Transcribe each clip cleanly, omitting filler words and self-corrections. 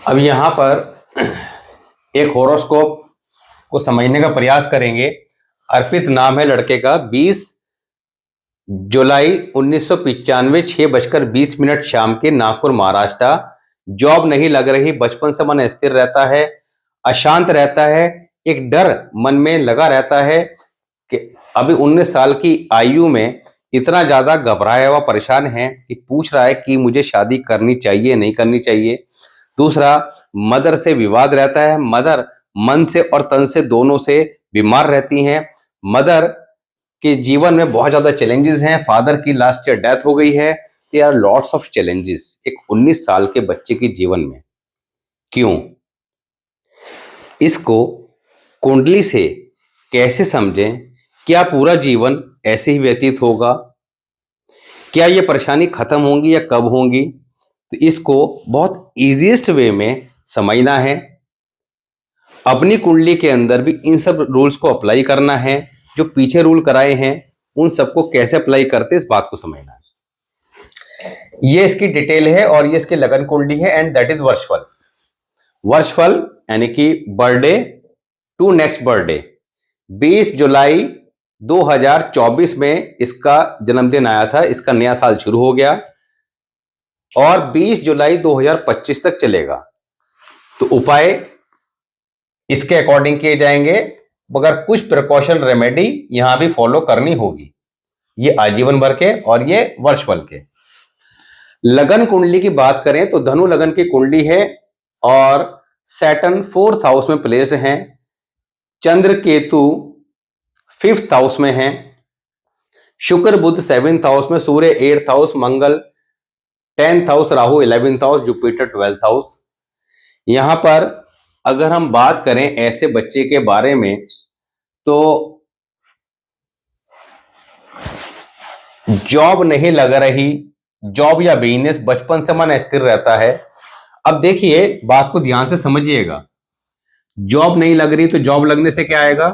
अब यहाँ पर एक हॉरोस्कोप को समझने का प्रयास करेंगे। अर्पित नाम है लड़के का। 20 जुलाई 1995 6:20 शाम के, नागपुर महाराष्ट्र। जॉब नहीं लग रही, बचपन से मन स्थिर रहता है, अशांत रहता है, एक डर मन में लगा रहता है कि अभी 19 साल की आयु में इतना ज्यादा घबराया हुआ परेशान है कि पूछ रहा है कि मुझे शादी करनी चाहिए नहीं करनी चाहिए। दूसरा, मदर से विवाद रहता है। मदर मन से और तन से दोनों से बीमार रहती हैं। मदर के जीवन में बहुत ज्यादा चैलेंजेस हैं। फादर की लास्ट ईयर डेथ हो गई है। There are lots of challenges एक 19 साल के बच्चे के जीवन में। क्यों? इसको कुंडली से कैसे समझें? क्या पूरा जीवन ऐसे ही व्यतीत होगा? क्या ये परेशानी खत्म होंगी या कब होंगी? तो इसको बहुत इजीएस्ट वे में समझना है। अपनी कुंडली के अंदर भी इन सब रूल्स को अप्लाई करना है। जो पीछे रूल कराए हैं उन सबको कैसे अप्लाई करते, इस बात को समझना है। ये इसकी डिटेल है और ये इसकी लगन कुंडली है एंड दैट इज वर्षफल। वर्षफल यानी कि बर्थडे टू नेक्स्ट बर्थडे। 20 जुलाई 2024 में इसका जन्मदिन आया था। इसका नया साल शुरू हो गया और 20 जुलाई 2025 तक चलेगा। तो उपाय इसके अकॉर्डिंग किए जाएंगे, मगर कुछ प्रिकॉशन रेमेडी यहां भी फॉलो करनी होगी। ये आजीवन भर के और ये वर्षफल के। लगन कुंडली की बात करें तो धनु लगन की कुंडली है और सैटर्न 4th हाउस में प्लेस्ड हैं। चंद्र केतु 5th हाउस में हैं। शुक्र बुध 7th हाउस में, सूर्य 8th हाउस, मंगल 10th house, Rahu 11th house, Jupiter 12th house. यहां पर अगर हम बात करें ऐसे बच्चे के बारे में तो जॉब नहीं लग रही, जॉब या बिजनेस, बचपन से मन स्थिर रहता है। अब देखिए, बात को ध्यान से समझिएगा। जॉब नहीं लग रही तो जॉब लगने से क्या आएगा?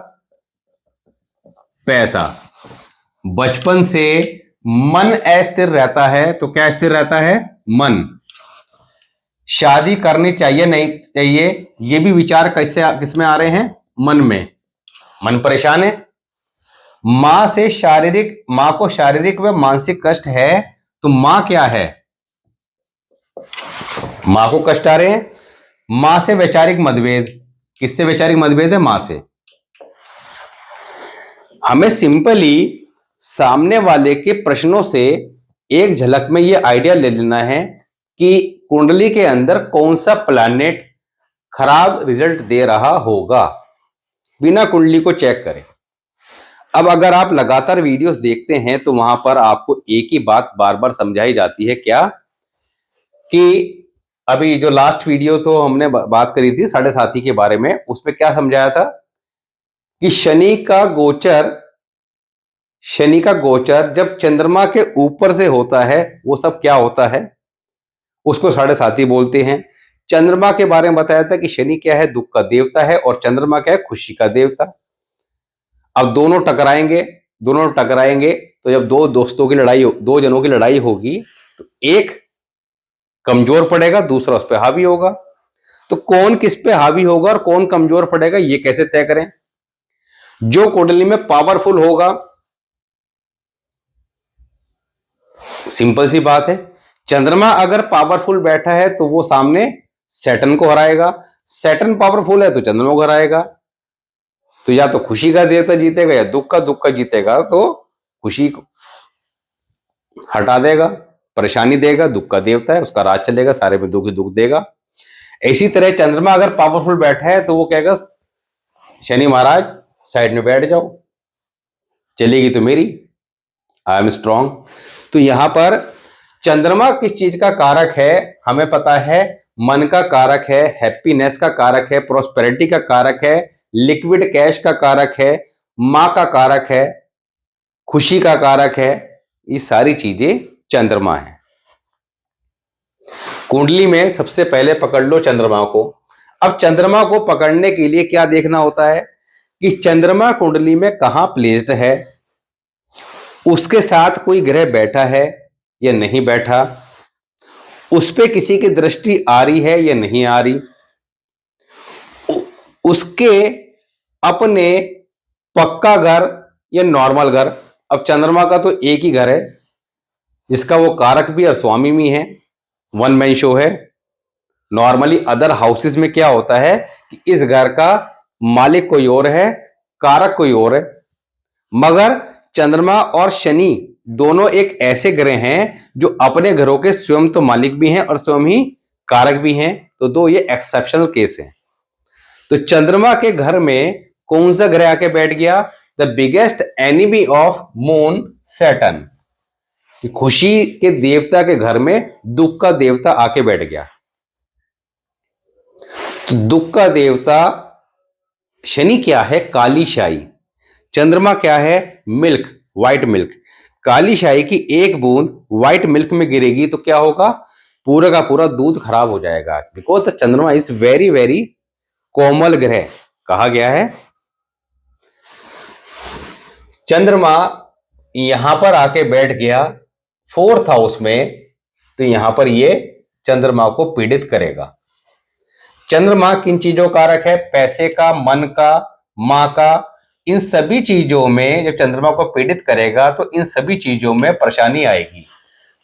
पैसा। बचपन से मन अस्थिर रहता है तो क्या स्थिर रहता है? मन। शादी करनी चाहिए नहीं चाहिए, ये भी विचार किसमें आ रहे हैं? मन में। मन परेशान है। मां को शारीरिक व मानसिक कष्ट है तो मां क्या है? मां को कष्ट आ रहे हैं। मां से वैचारिक मतभेद। किससे वैचारिक मतभेद है? मां से। हमें सिंपली सामने वाले के प्रश्नों से एक झलक में यह आइडिया ले लेना है कि कुंडली के अंदर कौन सा प्लैनेट खराब रिजल्ट दे रहा होगा, बिना कुंडली को चेक करें। अब अगर आप लगातार वीडियोस देखते हैं तो वहां पर आपको एक ही बात बार बार समझाई जाती है। क्या? कि अभी जो लास्ट वीडियो तो हमने बात करी थी साढ़े साथी के बारे में, उसमें क्या समझाया था कि शनि का गोचर जब चंद्रमा के ऊपर से होता है वो सब क्या होता है? उसको साढ़े साथी बोलते हैं। चंद्रमा के बारे में बताया था कि शनि क्या है? दुख का देवता है और चंद्रमा क्या है? खुशी का देवता। अब दोनों टकराएंगे तो जब दो जनों की लड़ाई होगी तो एक कमजोर पड़ेगा, दूसरा उस पर हावी होगा। तो कौन किस पे हावी होगा और कौन कमजोर पड़ेगा, ये कैसे तय करें? जो कुंडली में पावरफुल होगा, सिंपल सी बात है, चंद्रमा अगर पावरफुल बैठा है तो वो सामने सैटर्न को हराएगा। सैटर्न पावरफुल है तो चंद्रमा को हराएगा। तो या तो खुशी का देवता जीतेगा या दुख का जीतेगा। तो खुशी को हटा देगा, परेशानी देगा। दुख का देवता है, उसका राज चलेगा, सारे में दुख ही दुख देगा। इसी तरह चंद्रमा अगर पावरफुल बैठा है तो वो कहेगा शनि महाराज साइड में बैठ जाओ, चलेगी तो मेरी, आई एम स्ट्रॉन्ग। तो यहां पर चंद्रमा किस चीज का कारक है? हमें पता है, मन का कारक है, हैप्पीनेस का कारक है, प्रोस्पेरिटी का कारक है, लिक्विड कैश का कारक है, मां का कारक है, खुशी का कारक है। ये सारी चीजें चंद्रमा है। कुंडली में सबसे पहले पकड़ लो चंद्रमा को। अब चंद्रमा को पकड़ने के लिए क्या देखना होता है कि चंद्रमा कुंडली में कहां प्लेस्ड है, उसके साथ कोई ग्रह बैठा है या नहीं बैठा, उस पे किसी की दृष्टि आ रही है या नहीं आ रही, उसके अपने पक्का घर या नॉर्मल घर। अब चंद्रमा का तो एक ही घर है जिसका वो कारक भी और स्वामी भी है, वन मैन शो है। नॉर्मली अदर हाउसेस में क्या होता है कि इस घर का मालिक कोई और है, कारक कोई और है। मगर चंद्रमा और शनि दोनों एक ऐसे ग्रह हैं जो अपने घरों के स्वयं तो मालिक भी हैं और स्वयं ही कारक भी हैं। तो दो ये एक्सेप्शनल केस हैं। तो चंद्रमा के घर में कौन सा ग्रह आके बैठ गया? The biggest enemy of moon, Saturn. कि खुशी के देवता के घर में दुख का देवता आके बैठ गया। तो दुख का देवता शनि क्या है? काली शाही। चंद्रमा क्या है? Milk, white milk. काली शाही की एक बूंद व्हाइट मिल्क में गिरेगी तो क्या होगा? पूरा का पूरा दूध खराब हो जाएगा। बिकॉज द चंद्रमा इज वेरी वेरी कोमल ग्रह कहा गया है। चंद्रमा यहां पर आके बैठ गया 4th हाउस में, तो यहां पर ये चंद्रमा को पीड़ित करेगा। चंद्रमा किन चीजों का कारक है? पैसे का, मन का, मां का। इन सभी चीजों में जब चंद्रमा को पीड़ित करेगा तो इन सभी चीजों में परेशानी आएगी।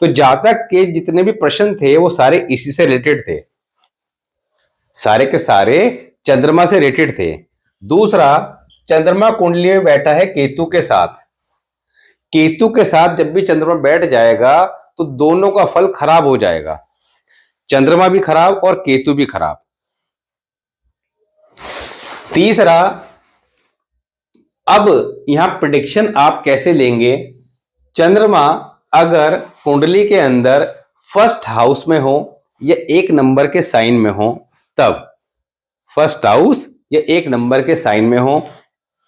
तो जातक के जितने भी प्रश्न थे वो सारे इसी से रिलेटेड थे, सारे के सारे चंद्रमा से रिलेटेड थे। दूसरा, चंद्रमा कुंडली में बैठा है केतु के साथ। केतु के साथ जब भी चंद्रमा बैठ जाएगा तो दोनों का फल खराब हो जाएगा, चंद्रमा भी खराब और केतु भी खराब। तीसरा, अब यहां प्रेडिक्शन आप कैसे लेंगे? चंद्रमा अगर कुंडली के अंदर 1st हाउस में हो या 1 नंबर के साइन में हो, तब 1st हाउस या 1 नंबर के साइन में हो,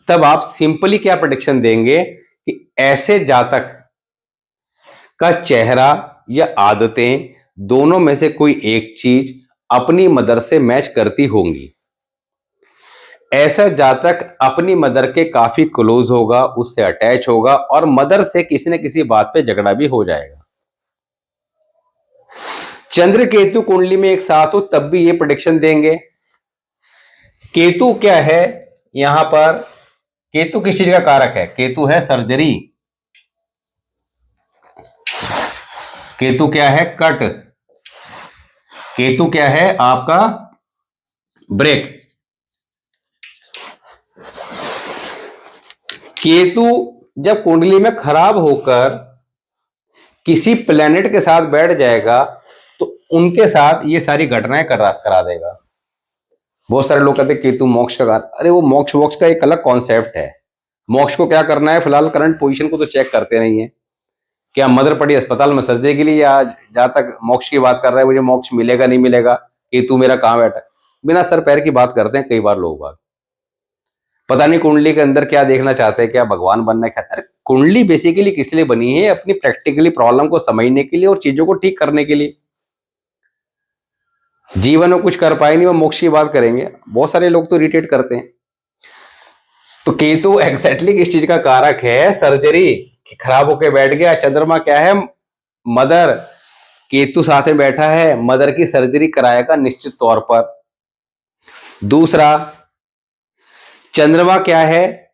तब आप सिंपली क्या प्रेडिक्शन देंगे कि ऐसे जातक का चेहरा या आदतें दोनों में से कोई एक चीज अपनी मदर से मैच करती होंगी। ऐसा जातक अपनी मदर के काफी क्लोज होगा, उससे अटैच होगा और मदर से किसी न किसी बात पे झगड़ा भी हो जाएगा। चंद्र केतु कुंडली में एक साथ हो तब भी ये प्रेडिक्शन देंगे। केतु क्या है? यहां पर केतु किस चीज का कारक है? केतु है सर्जरी। केतु क्या है? कट। केतु क्या है? आपका ब्रेक। केतु जब कुंडली में खराब होकर किसी प्लेनेट के साथ बैठ जाएगा तो उनके साथ ये सारी घटनाएं करा देगा। बहुत सारे लोग कहते हैं केतु मोक्ष का कार। अरे वो मोक्ष वोक्ष का एक अलग कॉन्सेप्ट है। मोक्ष को क्या करना है? फिलहाल करंट पोजीशन को तो चेक करते नहीं है। क्या मदर पड़ी अस्पताल में सर्जरी के लिए, या जहां तक मोक्ष की बात कर रहा है मुझे मोक्ष मिलेगा नहीं मिलेगा, केतु मेरा कहां बैठा? बिना सर पैर की बात करते हैं कई बार लोग बात। पता नहीं कुंडली के अंदर क्या देखना चाहते हैं, क्या भगवान बनना चाहते हैं? कुंडली बेसिकली किस लिए बनी है? अपनी प्रैक्टिकली प्रॉब्लम को समझने के लिए और चीजों को ठीक करने के लिए। जीवन में कुछ कर पाए नहीं वो मोक्ष की बात करेंगे। बहुत सारे लोग तो इरिटेट करते हैं। तो केतु एग्जैक्टली किस चीज का कारक है? सर्जरी। खराब होकर बैठ गया। चंद्रमा क्या है? मदर। केतु साथ में बैठा है, मदर की सर्जरी कराएगा निश्चित तौर पर। दूसरा, चंद्रमा क्या है?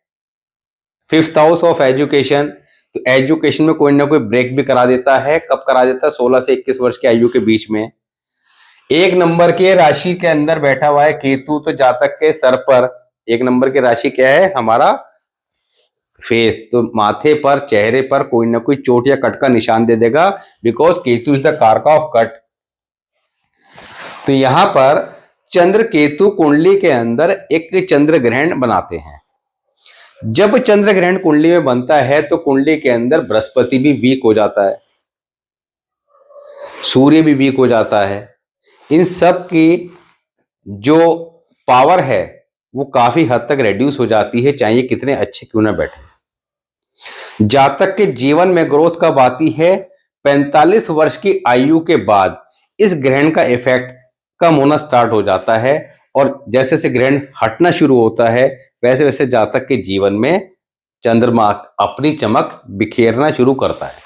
5th house of education. तो एजुकेशन में कोई ना कोई ब्रेक भी करा देता है। कब करा देता है? 16 से 21 वर्ष की आयु के बीच में। 1 नंबर के राशि के अंदर बैठा हुआ है केतु, तो जातक के सर पर 1 नंबर की राशि क्या है? हमारा फेस। तो माथे पर, चेहरे पर कोई ना कोई चोट या कट का निशान दे देगा, बिकॉज केतु इज द कारक ऑफ कट। तो यहां पर चंद्र केतु कुंडली के अंदर एक चंद्र ग्रहण बनाते हैं। जब चंद्र ग्रहण कुंडली में बनता है तो कुंडली के अंदर बृहस्पति भी वीक हो जाता है, सूर्य भी वीक हो जाता है। इन सब की जो पावर है वो काफी हद तक रिड्यूस हो जाती है, चाहे कितने अच्छे क्यों ना बैठे। जातक के जीवन में ग्रोथ कब आती है? 45 वर्ष की आयु के बाद इस ग्रहण का इफेक्ट कम होना स्टार्ट हो जाता है, और जैसे जैसे ग्रहण हटना शुरू होता है वैसे वैसे जातक के जीवन में चंद्रमा अपनी चमक बिखेरना शुरू करता है।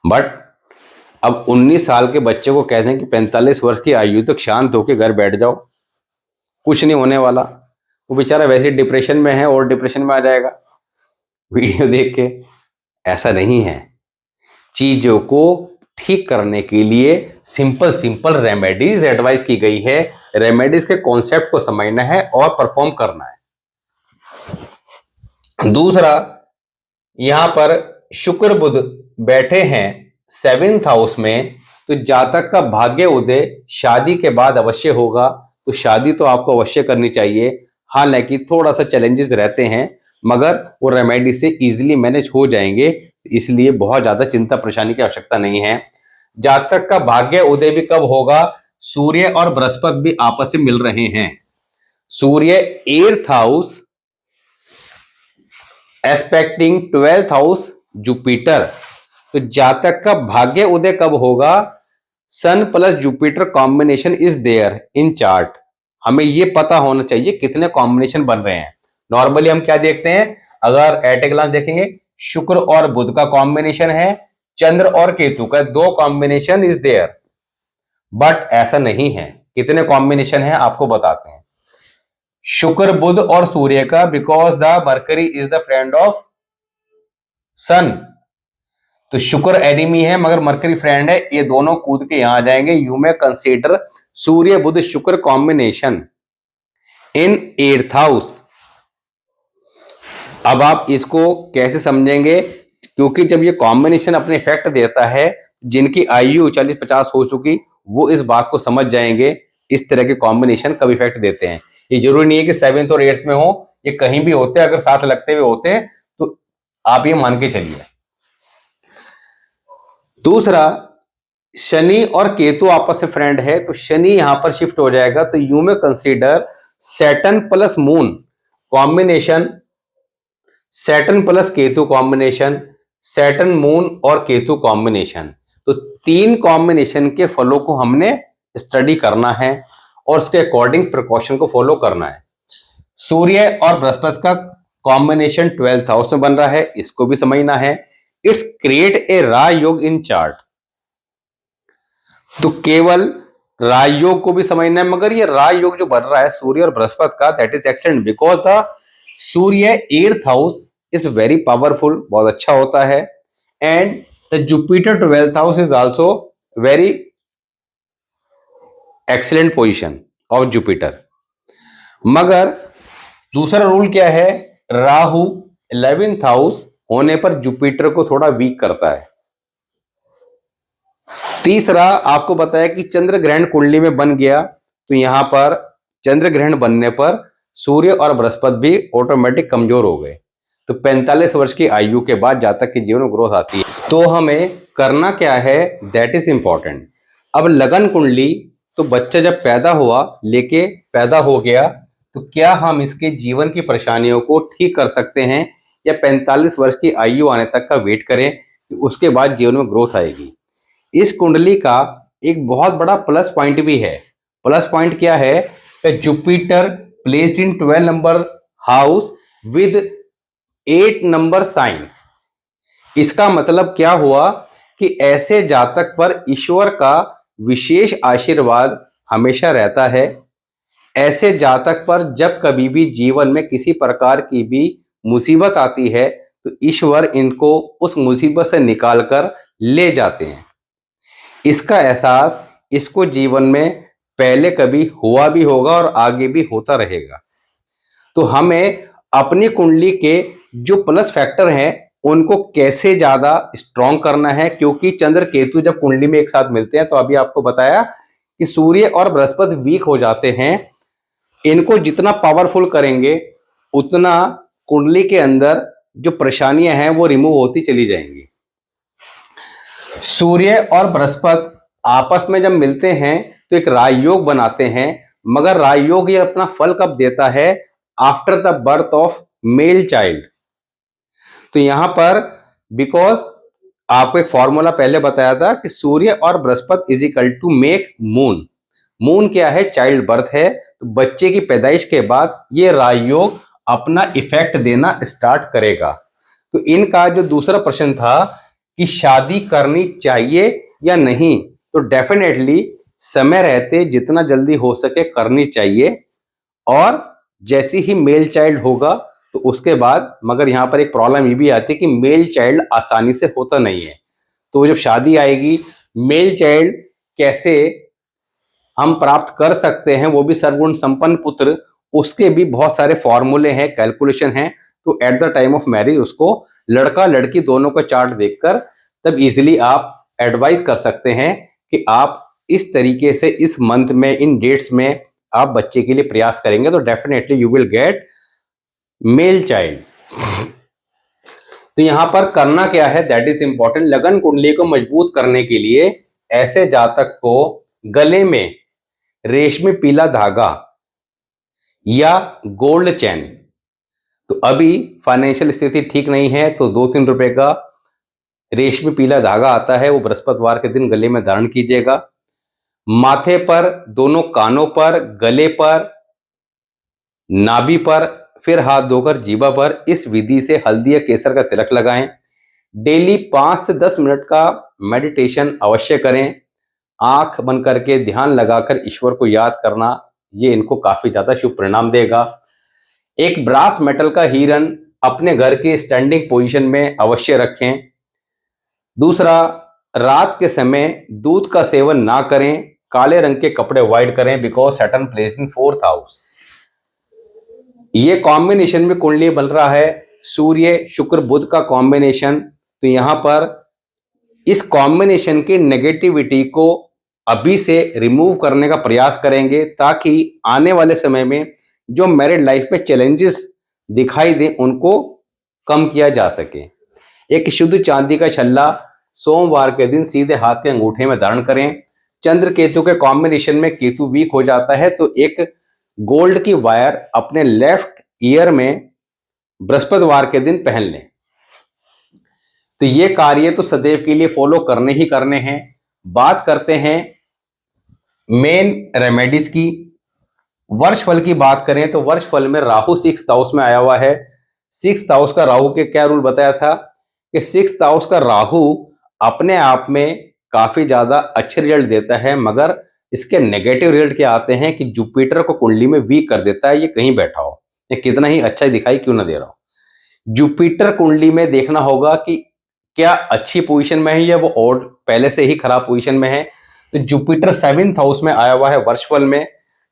बट अब 19 साल के बच्चे को कहते हैं कि 45 वर्ष की आयु तक शांत होकर घर बैठ जाओ, कुछ नहीं होने वाला, वो बेचारा वैसे डिप्रेशन में है और डिप्रेशन में आ जाएगा वीडियो देख के। ऐसा नहीं है। चीजों को ठीक करने के लिए सिंपल सिंपल रेमेडीज एडवाइस की गई है। रेमेडीज के कॉन्सेप्ट को समझना है और परफॉर्म करना है। दूसरा, यहां पर शुक्र बुध बैठे हैं 7th हाउस में, तो जातक का भाग्य उदय शादी के बाद अवश्य होगा। तो शादी तो आपको अवश्य करनी चाहिए, हालांकि थोड़ा सा चैलेंजेस रहते हैं, मगर वो रेमेडी से इजीली मैनेज हो जाएंगे, इसलिए बहुत ज्यादा चिंता परेशानी की आवश्यकता नहीं है। जातक का भाग्य उदय भी कब होगा? सूर्य और बृहस्पति भी आपस में मिल रहे हैं। सूर्य 8th house aspecting 12th house Jupiter. तो जातक का भाग्य उदय कब होगा? Sun plus Jupiter combination is there in chart. हमें यह पता होना चाहिए कितने कॉम्बिनेशन बन रहे हैं। नॉर्मली हम क्या देखते हैं, अगर एट ए ग्लांस देखेंगे, शुक्र और बुध का कॉम्बिनेशन है, चंद्र और केतु का 2 कॉम्बिनेशन इज देयर, बट ऐसा नहीं है। कितने कॉम्बिनेशन है आपको बताते हैं। शुक्र बुध और सूर्य का, because the Mercury is the friend of sun. तो शुक्र एनिमी है मगर मरकरी फ्रेंड है, ये दोनों कूद के यहां आ जाएंगे। यू में कंसीडर सूर्य बुध शुक्र कॉम्बिनेशन इन 8th हाउस। अब आप इसको कैसे समझेंगे? क्योंकि जब ये कॉम्बिनेशन अपने इफेक्ट देता है, जिनकी आयु 40-50 हो चुकी, वो इस बात को समझ जाएंगे इस तरह के कॉम्बिनेशन कब इफेक्ट देते हैं। ये जरूरी नहीं है कि 7th और 8th में हो, ये कहीं भी होते हैं। अगर साथ लगते हुए होते हैं तो आप ये मान के चलिए। दूसरा, शनि और केतु आपस में फ्रेंड है, तो शनि यहां पर शिफ्ट हो जाएगा। तो यू में consider Saturn plus moon combination, Saturn plus Ketu combination, Saturn moon और केतु कॉम्बिनेशन। तो 3 कॉम्बिनेशन के फलों को हमने स्टडी करना है और उसके अकॉर्डिंग प्रिकॉशन को फॉलो करना है। सूर्य और बृहस्पति का कॉम्बिनेशन 12th हाउस में बन रहा है, इसको भी समझना है। It's create a rajyoga in chart. तो केवल राजयोग को भी समझना है, मगर ये राजयोग जो बन रहा है सूर्य और बृहस्पति का, that is excellent, because the Surya 8th house is very powerful, बहुत अच्छा होता है, and the Jupiter 12th house is also very excellent position of Jupiter. मगर दूसरा रूल क्या है? राहु 11th हाउस होने पर जुपिटर को थोड़ा वीक करता है। तीसरा, आपको बताया कि चंद्र ग्रहण कुंडली में बन गया, तो यहां पर चंद्र ग्रहण बनने पर सूर्य और बृहस्पति भी ऑटोमेटिक कमजोर हो गए। तो 45 वर्ष की आयु के बाद जातक के जीवन में ग्रोथ आती है। तो हमें करना क्या है, दैट इज इंपॉर्टेंट। अब लगन कुंडली, तो बच्चा जब पैदा हुआ, लेके पैदा हो गया, तो क्या हम इसके जीवन की परेशानियों को ठीक कर सकते हैं, या 45 वर्ष की आयु आने तक का वेट करें, उसके बाद जीवन में ग्रोथ आएगी? इस कुंडली का एक बहुत बड़ा प्लस पॉइंट भी है। प्लस पॉइंट क्या है? Jupiter placed in 12 number house with 8 number sign. इसका मतलब क्या हुआ कि ऐसे जातक पर ईश्वर का विशेष आशीर्वाद हमेशा रहता है। ऐसे जातक पर जब कभी भी जीवन में किसी प्रकार की भी मुसीबत आती है, तो ईश्वर इनको उस मुसीबत से निकालकर ले जाते हैं। इसका एहसास इसको जीवन में पहले कभी हुआ भी होगा और आगे भी होता रहेगा। तो हमें अपनी कुंडली के जो प्लस फैक्टर हैं उनको कैसे ज्यादा स्ट्रॉन्ग करना है, क्योंकि चंद्र केतु जब कुंडली में एक साथ मिलते हैं, तो अभी आपको बताया कि सूर्य और बृहस्पति वीक हो जाते हैं। इनको जितना पावरफुल करेंगे उतना कुंडली के अंदर जो परेशानियां हैं वो रिमूव होती चली जाएंगी। सूर्य और बृहस्पति आपस में जब मिलते हैं तो एक राजयोग बनाते हैं, मगर राजयोग ये अपना फल कब देता है? After the birth of male child. तो यहां पर बिकॉज आपको एक फॉर्मूला पहले बताया था कि सूर्य और बृहस्पति is equal to make moon. Moon क्या है? चाइल्ड बर्थ है। तो बच्चे की पैदाइश के बाद ये राजयोग अपना इफेक्ट देना स्टार्ट करेगा। तो इनका जो दूसरा प्रश्न था कि शादी करनी चाहिए या नहीं, तो डेफिनेटली समय रहते जितना जल्दी हो सके करनी चाहिए। और जैसे ही मेल चाइल्ड होगा तो उसके बाद, मगर यहाँ पर एक प्रॉब्लम ये भी आती है कि मेल चाइल्ड आसानी से होता नहीं है। तो जब शादी आएगी, मेल चाइल्ड कैसे हम प्राप्त कर सकते हैं, वो भी सर्वगुण संपन्न पुत्र, उसके भी बहुत सारे फॉर्मूले हैं, कैलकुलेशन हैं। तो at the time of marriage उसको लड़का लड़की दोनों का चार्ट देखकर तब इजीली आप एडवाइस कर सकते हैं कि आप इस तरीके से इस मंथ में इन डेट्स में आप बच्चे के लिए प्रयास करेंगे तो definitely you will get male child. तो यहां पर करना क्या है, दैट इज इंपॉर्टेंट। लगन कुंडली को मजबूत करने के लिए ऐसे जातक को गले में रेशमी पीला धागा या गोल्ड चैन, तो अभी फाइनेंशियल स्थिति ठीक नहीं है तो 2-3 रुपए का रेशमी पीला धागा आता है, वो बृहस्पतिवार के दिन गले में धारण कीजिएगा। माथे पर, दोनों कानों पर, गले पर, नाभि पर, फिर हाथ धोकर जीभा पर इस विधि से हल्दी या केसर का तिलक लगाएं। डेली 5 से 10 मिनट का मेडिटेशन अवश्य करें। आंख बंद करके ध्यान लगाकर ईश्वर को याद करना, ये इनको काफी ज्यादा शुभ परिणाम देगा। एक ब्रास मेटल का हिरण अपने घर की स्टैंडिंग पोजीशन में अवश्य रखें। दूसरा, रात के समय दूध का सेवन ना करें। काले रंग के कपड़े अवॉइड करें because Saturn placed in 4th house. ये कॉम्बिनेशन में कुंडली बन रहा है सूर्य शुक्र बुध का कॉम्बिनेशन। तो यहां पर इस कॉम्बिनेशन की नेगेटिविटी को अभी से रिमूव करने का प्रयास करेंगे ताकि आने वाले समय में जो मैरिड लाइफ में चैलेंजेस दिखाई दें उनको कम किया जा सके। एक शुद्ध चांदी का छल्ला सोमवार के दिन सीधे हाथ के अंगूठे में धारण करें। चंद्र केतु के कॉम्बिनेशन में केतु वीक हो जाता है तो एक गोल्ड की वायर अपने लेफ्ट ईयर में बृहस्पतिवार के दिन पहन लें। तो ये कार्य तो सदैव के लिए फॉलो करने ही करने हैं। बात करते हैं मेन रेमेडीज की। वर्ष फल की बात करें तो वर्ष फल में राहु 6th हाउस में आया हुआ है। 6th हाउस का राहु के क्या रूल बताया था कि 6th हाउस का राहु अपने आप में काफी ज्यादा अच्छे रिजल्ट देता है, मगर इसके नेगेटिव रिजल्ट क्या आते हैं कि जुपिटर को कुंडली में वीक कर देता है। ये कहीं बैठा हो, ये कितना ही अच्छा दिखाई क्यों ना दे रहा हो, जुपिटर कुंडली में देखना होगा कि क्या अच्छी पोजीशन में है या वो और पहले से ही खराब पोजीशन में है। तो जुपिटर 7th हाउस में आया हुआ है वर्षफल में।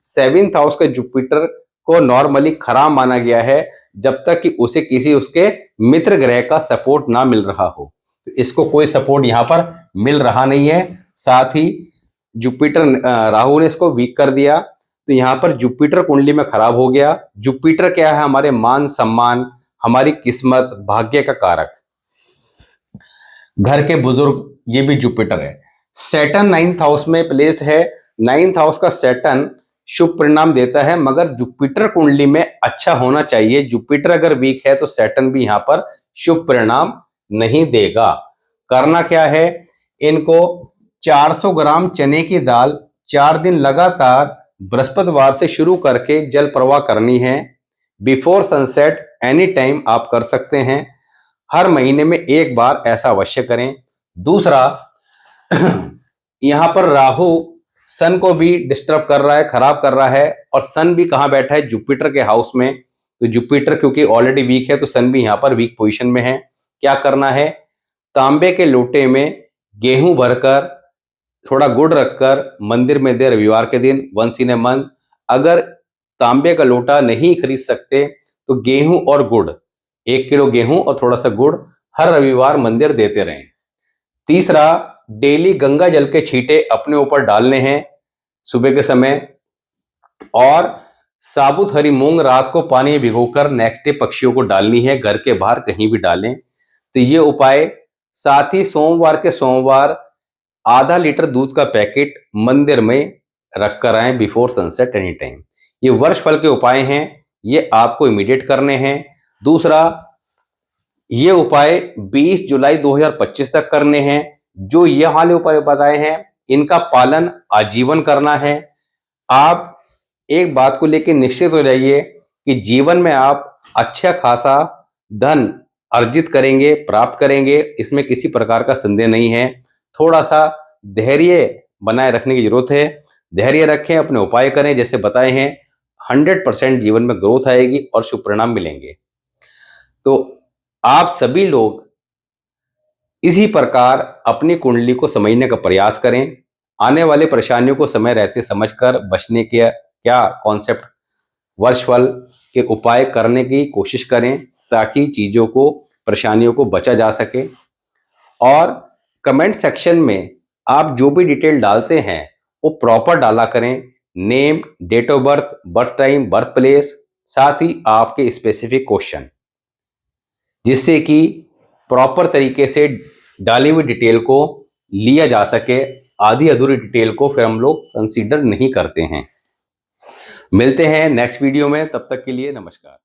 7th हाउस का जुपिटर को नॉर्मली खराब माना गया है जब तक कि उसे किसी उसके मित्र ग्रह का सपोर्ट ना मिल रहा हो। तो इसको कोई सपोर्ट यहाँ पर मिल रहा नहीं है। साथ ही जुपिटर राहु ने इसको वीक कर दिया तो यहाँ पर जुपिटर कुंडली में खराब हो गया। जुपिटर क्या है, हमारे मान सम्मान, हमारी किस्मत, भाग्य का कारक, घर के बुजुर्ग, ये भी जुपिटर है। सैटर्न 9th हाउस में प्लेस्ड है। 9th हाउस का सैटर्न शुभ परिणाम देता है मगर जुपिटर कुंडली में अच्छा होना चाहिए। जुपिटर अगर वीक है तो सैटर्न भी यहाँ पर शुभ परिणाम नहीं देगा। करना क्या है, इनको 400 ग्राम चने की दाल 4 दिन लगातार बृहस्पतिवार से शुरू करके जल प्रवाह करनी है। बिफोर सनसेट एनी टाइम आप कर सकते हैं। हर महीने में एक बार ऐसा अवश्य करें। दूसरा, यहां पर राहु सन को भी डिस्टर्ब कर रहा है, खराब कर रहा है, और सन भी कहां बैठा है, जुपिटर के हाउस में। तो जुपिटर क्योंकि ऑलरेडी वीक है तो सन भी यहां पर वीक पोजीशन में है। क्या करना है, तांबे के लोटे में गेहूं भरकर थोड़ा गुड़ रखकर मंदिर में दे रविवार के दिन, वंस इन ए मंथ। अगर तांबे का लोटा नहीं खरीद सकते तो गेहूं और गुड़, 1 किलो गेहूं और थोड़ा सा गुड़ हर रविवार मंदिर देते रहें। तीसरा, डेली गंगा जल के छींटे अपने ऊपर डालने हैं सुबह के समय, और साबुत हरी मूंग रात को पानी में भिगोकर नेक्स्ट डे पक्षियों को डालनी है, घर के बाहर कहीं भी डालें। तो ये उपाय। साथ ही सोमवार के सोमवार आधा लीटर दूध का पैकेट मंदिर में रख कर आए बिफोर सनसेट एनी टाइम। ये वर्ष फल के उपाय हैं, ये आपको इमीडिएट करने हैं। दूसरा, ये उपाय 20 जुलाई 2025 तक करने हैं। जो ये वाले उपाय बताए हैं इनका पालन आजीवन करना है। आप एक बात को लेकर निश्चित हो जाइए कि जीवन में आप अच्छा खासा धन अर्जित करेंगे, प्राप्त करेंगे, इसमें किसी प्रकार का संदेह नहीं है। थोड़ा सा धैर्य बनाए रखने की जरूरत है। धैर्य रखें, अपने उपाय करें जैसे बताए हैं, 100% जीवन में ग्रोथ आएगी और शुभ परिणाम मिलेंगे। तो आप सभी लोग इसी प्रकार अपनी कुंडली को समझने का प्रयास करें। आने वाले परेशानियों को समय रहते समझकर बचने के क्या कॉन्सेप्ट वर्षफल के उपाय करने की कोशिश करें, ताकि चीज़ों को, परेशानियों को बचा जा सके। और कमेंट सेक्शन में आप जो भी डिटेल डालते हैं वो प्रॉपर डाला करें। Name, date of birth, birth time, birth place, साथ ही आपके स्पेसिफिक क्वेश्चन, जिससे कि प्रॉपर तरीके से डाली हुई डिटेल को लिया जा सके। आधी अधूरी डिटेल को फिर हम लोग कंसीडर नहीं करते हैं। मिलते हैं नेक्स्ट वीडियो में, तब तक के लिए नमस्कार।